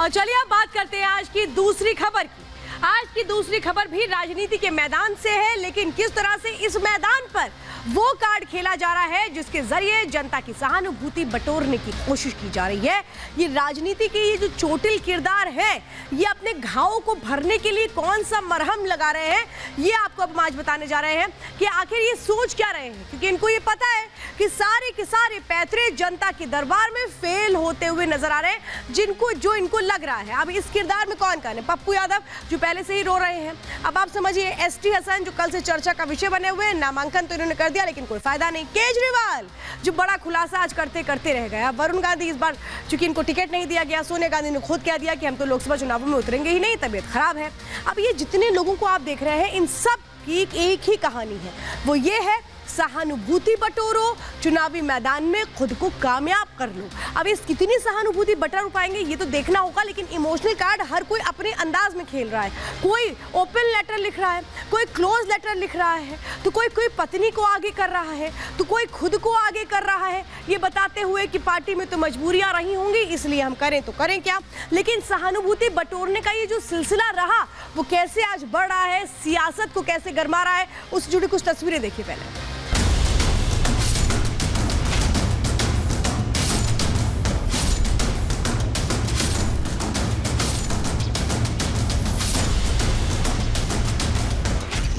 और चलिए अब बात करते हैं आज की दूसरी खबर की। आज की दूसरी खबर भी राजनीति के मैदान से है, लेकिन किस तरह से इस मैदान पर वो कार्ड खेला जा रहा है जिसके जरिए जनता की सहानुभूति बटोरने की कोशिश की जा रही है। ये राजनीति के ये जो चोटिल किरदार है, ये अपने घावों को भरने के लिए कौन सा मरहम लगा रहे हैं, ये आपको अब आज बताने जा रहे हैं कि आखिर ये सोच क्या रहे हैं, क्योंकि इनको ये पता है कि सारे के सारे पैतरे जनता के दरबार में फेल होते हुए नजर आ रहे हैं, जो इनको लग रहा है। अब इस किरदार में कौन है? पप्पू यादव जो पहले से ही रो रहे हैं। अब आप समझिए एसटी हसन जो कल से चर्चा का विषय बने हुए हैं, नामांकन तो इन्होंने कर दिया लेकिन कोई फायदा नहीं। केजरीवाल जो बड़ा खुलासा आज करते रह गया। वरुण गांधी इस बार चूंकि इनको टिकट नहीं दिया गया, सोनिया गांधी ने खुद कह दिया कि हम तो लोकसभा चुनावों में उतरेंगे ही नहीं, तबीयत खराब है। अब ये जितने लोगों को आप देख रहे हैं, इन सब की एक ही कहानी है, वो ये है सहानुभूति बटोरो, चुनावी मैदान में खुद को कामयाब कर लो। अब इस कितनी सहानुभूति बटोर पाएंगे ये तो देखना होगा, लेकिन इमोशनल कार्ड हर कोई अपने अंदाज में खेल रहा है। कोई ओपन लेटर लिख रहा है, कोई क्लोज लेटर लिख रहा है, तो कोई पत्नी को आगे कर रहा है, तो कोई खुद को आगे कर रहा है, ये बताते हुए कि पार्टी में तो मजबूरियां रही होंगी इसलिए हम करें तो करें क्या। लेकिन सहानुभूति बटोरने का ये जो सिलसिला रहा वो कैसे आज बढ़ रहा है, सियासत को कैसे गरमा रहा है, उससे जुड़ी कुछ तस्वीरें देखिए पहले।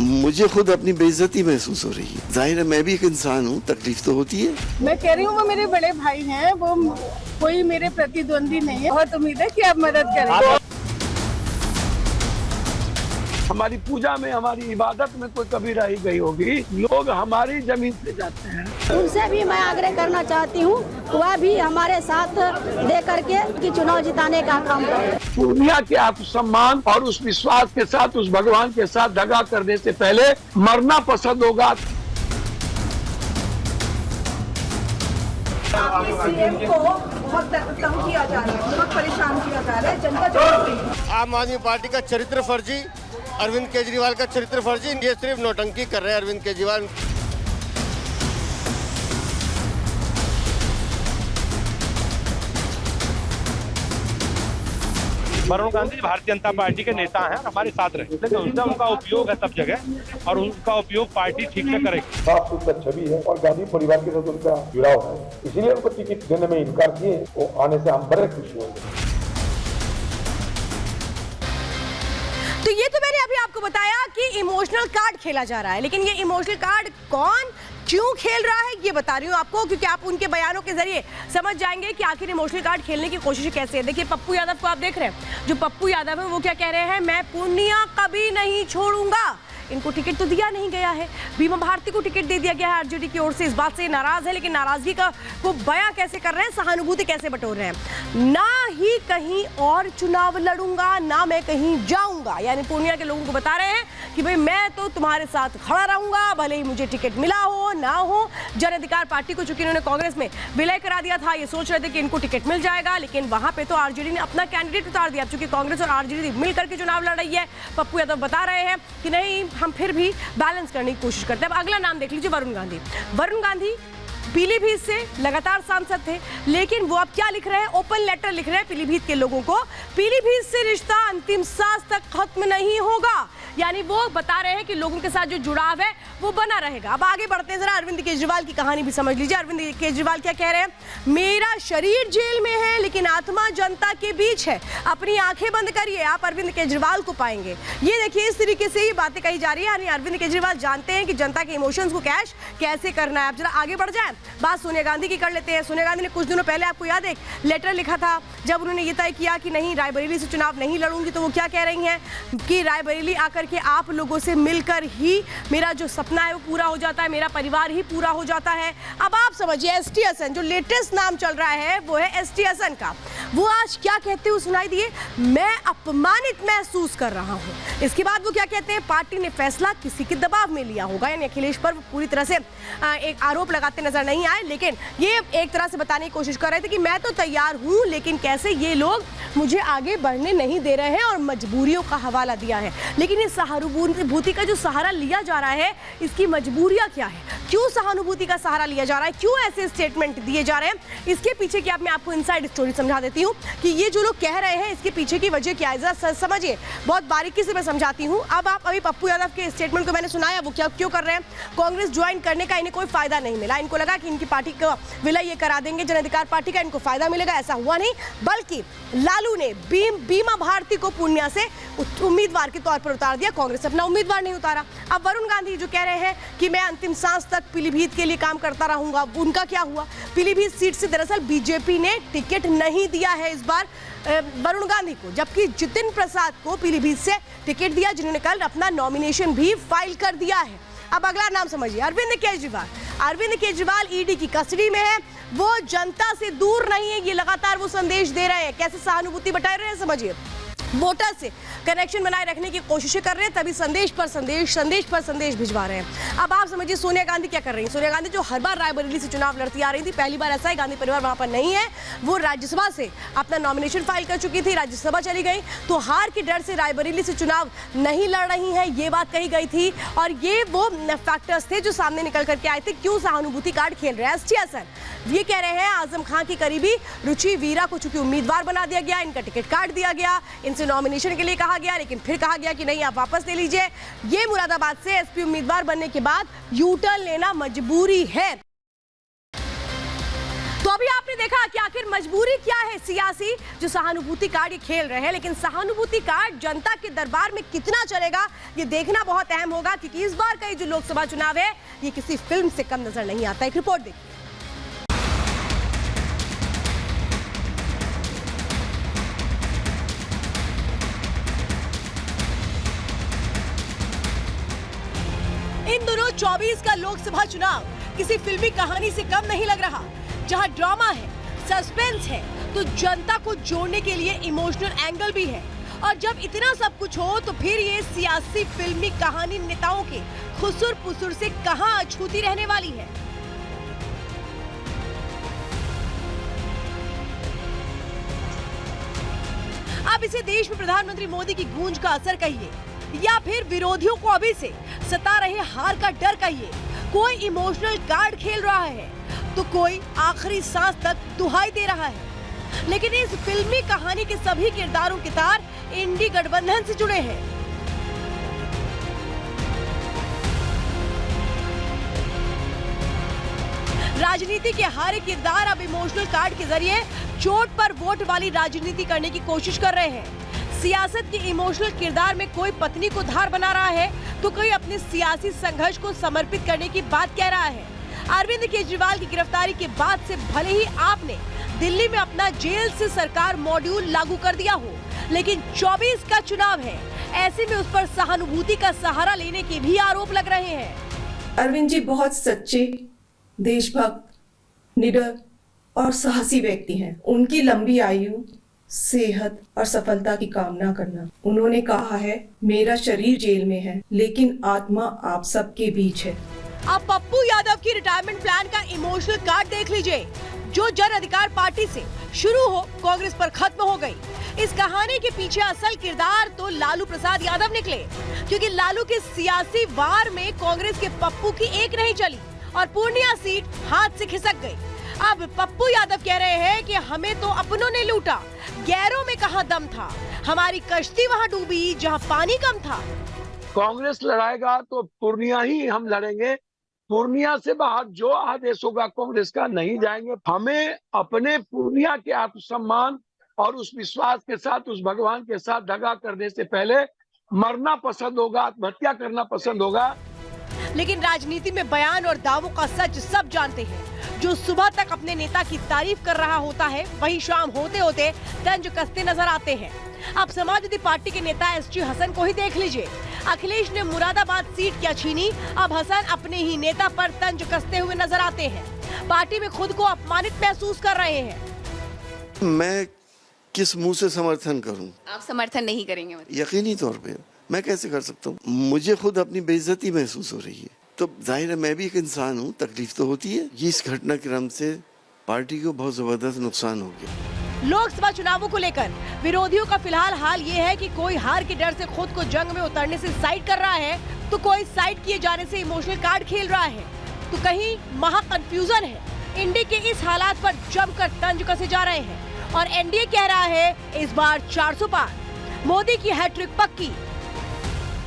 मुझे खुद अपनी बेइज्जती महसूस हो रही है। जाहिर है मैं भी एक इंसान हूँ, तकलीफ तो होती है। मैं कह रही हूँ वो मेरे बड़े भाई हैं, वो कोई मेरे प्रतिद्वंदी नहीं है। बहुत उम्मीद है कि आप मदद करेंगे। हमारी पूजा में, हमारी इबादत में कोई कमी रही गई होगी, लोग हमारी जमीन से जाते हैं। उनसे भी मैं आग्रह करना चाहती हूँ, वह भी हमारे साथ दे करके कि चुनाव जिताने का काम करें। पूर्णिया के आत्मसम्मान और उस विश्वास के साथ, उस भगवान के साथ दगा करने से पहले मरना पसंद होगा। सीएम को बहुत तंग किया जा रहा है, बहुत परेशान किया जा रहा है, जनता चाहती है। आम आदमी पार्टी का चरित्र फर्जी, अरविंद केजरीवाल का चरित्र फर्जी, ये सिर्फ नौटंकी कर रहे हैं अरविंद केजरीवाल। वरुण गांधी भारतीय जनता पार्टी के नेता हैं, हमारे साथ रहे, लेकिन उनका उपयोग है सब जगह और उनका उपयोग पार्टी ठीक से करेगी। साफ सुथरा छवि है और गांधी परिवार के साथ उनका जुड़ाव है, इसीलिए उनको टिकट देने में इनकार किए। वो आने से हम बड़े खुश होंगे। तो ये तो मैंने अभी आपको बताया कि इमोशनल कार्ड खेला जा रहा है, लेकिन ये इमोशनल कार्ड कौन क्यों खेल रहा है ये बता रही हूँ आपको, क्योंकि आप उनके बयानों के जरिए समझ जाएंगे कि आखिर इमोशनल कार्ड खेलने की कोशिश कैसे है। देखिए पप्पू यादव को आप देख रहे हैं, जो पप्पू यादव है वो क्या कह रहे हैं, मैं पूर्णिया कभी नहीं छोड़ूंगा। इनको टिकट तो दिया नहीं गया है, बीमा भारती को टिकट दे दिया गया है आरजेडी की ओर से, इस बात से नाराज है, लेकिन नाराजगी का वो बयां कैसे कर रहे हैं, सहानुभूति कैसे बटोर रहे हैं। ना ही कहीं और चुनाव लड़ूंगा, ना मैं कहीं जाऊंगा, यानी पूर्णिया के लोगों को बता रहे हैं कि भाई मैं तो तुम्हारे साथ खड़ा रहूंगा, भले ही मुझे टिकट मिला हो ना हो। जन अधिकार पार्टी को चूंकि इन्होंने कांग्रेस में विलय करा दिया था, ये सोच रहे थे कि इनको टिकट मिल जाएगा, लेकिन वहां पे तो आरजेडी ने अपना कैंडिडेट उतार दिया। चूंकि कांग्रेस और आरजेडी मिलकर के चुनाव लड़ रही है, पप्पू यादव बता रहे हैं कि नहीं हम फिर भी बैलेंस करने की कोशिश करते हैं। अब अगला नाम देख लीजिए, वरुण गांधी। वरुण गांधी पीलीभीत से लगातार सांसद थे, लेकिन वो अब क्या लिख रहे हैं, ओपन लेटर लिख रहे हैं पीलीभीत के लोगों को, पीलीभीत से रिश्ता अंतिम सांस तक खत्म नहीं होगा। यानी वो बता रहे हैं कि लोगों के साथ जो जुड़ाव है वो बना रहेगा। अब आगे बढ़ते हैं, जरा अरविंद केजरीवाल की कहानी भी समझ लीजिए। अरविंद केजरीवाल क्या कह रहे हैं, मेरा शरीर जेल में है लेकिन आत्मा जनता के बीच है, अपनी आंखें बंद करिए आप अरविंद केजरीवाल को पाएंगे। ये देखिए इस तरीके से ये बातें कही जा रही है, यानी अरविंद केजरीवाल जानते हैं कि जनता के इमोशंस को कैश कैसे करना है। अब जरा आगे बढ़ जाए, बात सोनिया गांधी की कर लेते हैं। सोनिया गांधी ने कुछ दिनों पहले आपको याद है लेटर लिखा था, जब उन्होंने ये तय किया कि नहीं रायबरेली से चुनाव नहीं लड़ूंगी, तो वो क्या कह रही हैं कि रायबरेली आकर के आप लोगों से मिलकर ही मेरा जो सपना है वो पूरा हो जाता है, मेरा परिवार ही पूरा हो जाता है। अब आप समझिए एसटी हसन, जो लेटेस्ट नाम चल रहा है वो है एसटी हसन का, वो आज क्या कहते हुए सुनाई दिए, मैं अपमानित महसूस कर रहा हूं। इसके बाद वो क्या कहते हैं, पार्टी ने फैसला किसी के दबाव में लिया होगा, यानी अखिलेश पर पूरी तरह से एक आरोप लगाते नजर नहीं आए, लेकिन ये एक तरह से बताने की कोशिश कर रहे थे कि मैं तो तैयार हूँ, लेकिन कैसे ये लोग मुझे आगे बढ़ने नहीं दे रहे हैं और मजबूरियों का हवाला दिया है। लेकिन ये सहानुभूति का जो सहारा लिया जा रहा है, इसकी मजबूरियाँ क्या है, क्यों सहानुभूति का सहारा लिया जा रहा है, क्यों ऐसे स्टेटमेंट दिए जा रहे हैं, इसके पीछे की मैं आपको इनसाइड स्टोरी समझा देती हूँ कि ये जो लोग कह रहे हैं इसके पीछे की वजह क्या है, जरा समझिए, बहुत बारीकी से मैं समझाती हूँ। अब आप अभी पप्पू यादव के स्टेटमेंट को मैंने सुनाया, वो क्या क्यों कर रहे हैं, कांग्रेस ज्वाइन करने का इन्हें कोई फायदा नहीं मिला, इनको लगा कि इनकी पार्टी का विलय ये करा देंगे, जन अधिकार पार्टी का इनको फायदा मिलेगा, ऐसा हुआ नहीं, बल्कि लालू ने बीमा भारती को पूर्णिया से उम्मीदवार के तौर पर उतार दिया, कांग्रेस अपना उम्मीदवार नहीं उतारा। अब वरुण गांधी जो कह रहे हैं कि मैं अंतिम सांस तक पीलीभीत के लिए काम करता रहूंगा, उनका क्या हुआ, पीलीभीत सीट से दरअसल बीजेपी ने टिकट नहीं दिया है इस बार वरुण गांधी को, जबकि जितिन प्रसाद को पीलीभीत से टिकट दिया, जिन्होंने कल अपना नॉमिनेशन भी फाइल कर दिया है। अब अगला नाम समझिए, अरविंद केजरीवाल। अरविंद केजरीवाल ईडी की कस्टडी में है, वो जनता से दूर नहीं है, ये लगातार वो संदेश दे रहे हैं, कैसे सहानुभूति बता रहे हैं, समझिए, वोटर से कनेक्शन बनाए रखने की कोशिशें कर रहे हैं, तभी संदेश पर संदेश भिजवा रहे हैं। अब आप समझिए सोनिया गांधी क्या कर रही हैं, सोनिया गांधी जो हर बार रायबरेली से चुनाव लड़ती आ रही थी, पहली बार ऐसा है गांधी परिवार वहां पर नहीं है, वो राज्यसभा से अपना नॉमिनेशन फाइल कर चुकी थी, राज्यसभा चली गई, तो हार के डर से रायबरेली से चुनाव नहीं लड़ रही है, ये बात कही गई थी, और ये वो फैक्टर्स थे जो सामने निकल करके आए थे। क्यों सहानुभूति कार्ड खेल रहे हैं एसटी हसन, ये कह रहे हैं आजम खान की करीबी रुचि वीरा को चूंकि उम्मीदवार बना दिया गया, इनका टिकट काट दिया गया, इनसे नॉमिनेशन के लिए कहा गया, लेकिन फिर कहा गया कि नहीं आप वापस ले लीजिए। ये मुरादाबाद से एसपी उम्मीदवार बनने के बाद यू टर्न लेना मजबूरी है। तो अभी आपने देखा कि आखिर मजबूरी क्या है सियासी, जो सहानुभूति कार्ड ये खेल रहे हैं, लेकिन सहानुभूति कार्ड जनता के दरबार में कितना चलेगा ये देखना बहुत अहम होगा, क्योंकि इस बार का ये जो लोकसभा चुनाव है ये किसी फिल्म से कम नजर नहीं आता। एक रिपोर्ट देखिए। इन दोनों 24 का लोकसभा चुनाव किसी फिल्मी कहानी से कम नहीं लग रहा, जहां ड्रामा है, सस्पेंस है, तो जनता को जोड़ने के लिए इमोशनल एंगल भी है। और जब इतना सब कुछ हो तो फिर ये सियासी फिल्मी कहानी नेताओं के खुसुर पुसुर से कहां अछूती रहने वाली है। अब इसे देश में प्रधानमंत्री मोदी की गूंज का असर कहिए, या फिर विरोधियों को अभी से सता रहे हार का डर कहिए। कोई इमोशनल कार्ड खेल रहा है तो कोई आखिरी सांस तक दुहाई दे रहा है, लेकिन इस फिल्मी कहानी के सभी किरदारों के तार इंडी गठबंधन से जुड़े हैं। राजनीति के हर किरदार अब इमोशनल कार्ड के जरिए चोट पर वोट वाली राजनीति करने की कोशिश कर रहे हैं। सियासत के इमोशनल किरदार में कोई पत्नी को धार बना रहा है तो कोई अपने सियासी संघर्ष को समर्पित करने की बात कह रहा है। अरविंद केजरीवाल की गिरफ्तारी के बाद से भले ही आपने दिल्ली में अपना जेल से सरकार मॉड्यूल लागू कर दिया हो, लेकिन 24 का चुनाव है, ऐसे में उस पर सहानुभूति का सहारा लेने के भी आरोप लग रहे हैं। अरविंद जी बहुत सच्चे, देशभक्त, निडर और साहसी व्यक्ति हैं। उनकी लंबी आयु, सेहत और सफलता की कामना करना। उन्होंने कहा है, मेरा शरीर जेल में है लेकिन आत्मा आप सबके बीच है। अब पप्पू यादव की रिटायरमेंट प्लान का इमोशनल कार्ड देख लीजिए, जो जन अधिकार पार्टी से शुरू हो कांग्रेस पर खत्म हो गई। इस कहानी के पीछे असल किरदार तो लालू प्रसाद यादव निकले, क्योंकि लालू के सियासी वार में कांग्रेस के पप्पू की एक नहीं चली और पूर्णिया सीट हाथ से खिसक गई। अब पप्पू यादव कह रहे हैं कि हमें तो अपनों ने लूटा, गैरों में कहां दम था, हमारी कश्ती वहां डूबी जहां पानी कम था। कांग्रेस लड़ाएगा तो पूर्णिया ही हम लड़ेंगे, पूर्णिया से बाहर जो आदेश होगा कांग्रेस का नहीं जाएंगे। हमें अपने पूर्णिया के आत्मसम्मान और उस विश्वास के साथ, उस भगवान के साथ दगा करने से पहले मरना पसंद होगा, आत्महत्या करना पसंद होगा। लेकिन राजनीति में बयान और दावों का सच सब जानते हैं। जो सुबह तक अपने नेता की तारीफ कर रहा होता है, वही शाम होते होते तंज कसते नजर आते हैं। अब समाजवादी पार्टी के नेता एसटी हसन को ही देख लीजिए। अखिलेश ने मुरादाबाद सीट क्या छीनी, अब हसन अपने ही नेता पर तंज कसते हुए नजर आते हैं। पार्टी में खुद को अपमानित महसूस कर रहे हैं। मैं किस मुंह से समर्थन करूं? आप समर्थन नहीं करेंगे? यकीनी तौर पे मैं कैसे कर सकता हूँ? मुझे खुद अपनी बेइज्जती महसूस हो रही है, तो जाहिर है मैं भी एक इंसान हूँ, तकलीफ तो होती है। ये इस घटनाक्रम से पार्टी को बहुत जबरदस्त नुकसान हो गया। लोकसभा चुनावों को लेकर विरोधियों का फिलहाल हाल ये है कि कोई हार के डर से खुद को जंग में उतरने से साइड कर रहा है, तो कोई साइड किए जाने से इमोशनल कार्ड खेल रहा है, तो कहीं महा कंफ्यूजन है। इंडी के इस हालात पर जमकर तंज कसे जा रहे हैं और एनडीए कह रहा है इस बार 400 पार, मोदी की हैट्रिक पक्की।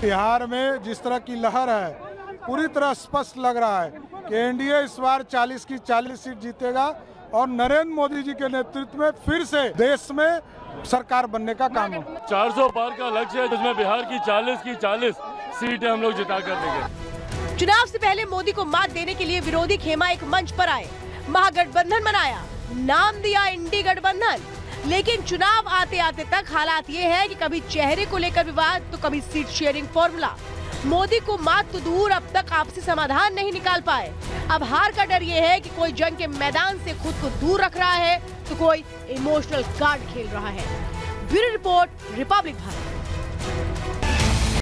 बिहार में जिस तरह की लहर है, पूरी तरह स्पष्ट लग रहा है कि एनडीए इस बार 40 की 40 सीट जीतेगा और नरेंद्र मोदी जी के नेतृत्व में फिर से देश में सरकार बनने का काम हो। 400 पार का लक्ष्य है, जिसमें बिहार की 40 सीटें हम लोग जिता कर देंगे। चुनाव से पहले मोदी को मात देने के लिए विरोधी खेमा एक मंच पर आए, महागठबंधन बनाया, नाम दिया इंडी गठबंधन। लेकिन चुनाव आते आते तक हालात ये है कि कभी चेहरे को लेकर विवाद तो कभी सीट शेयरिंग फॉर्मूला। मोदी को मात तो दूर, अब तक आपसी समाधान नहीं निकाल पाए। अब हार का डर ये है कि कोई जंग के मैदान से खुद को दूर रख रहा है, तो कोई इमोशनल कार्ड खेल रहा है। Bureau report, Republic Bharat.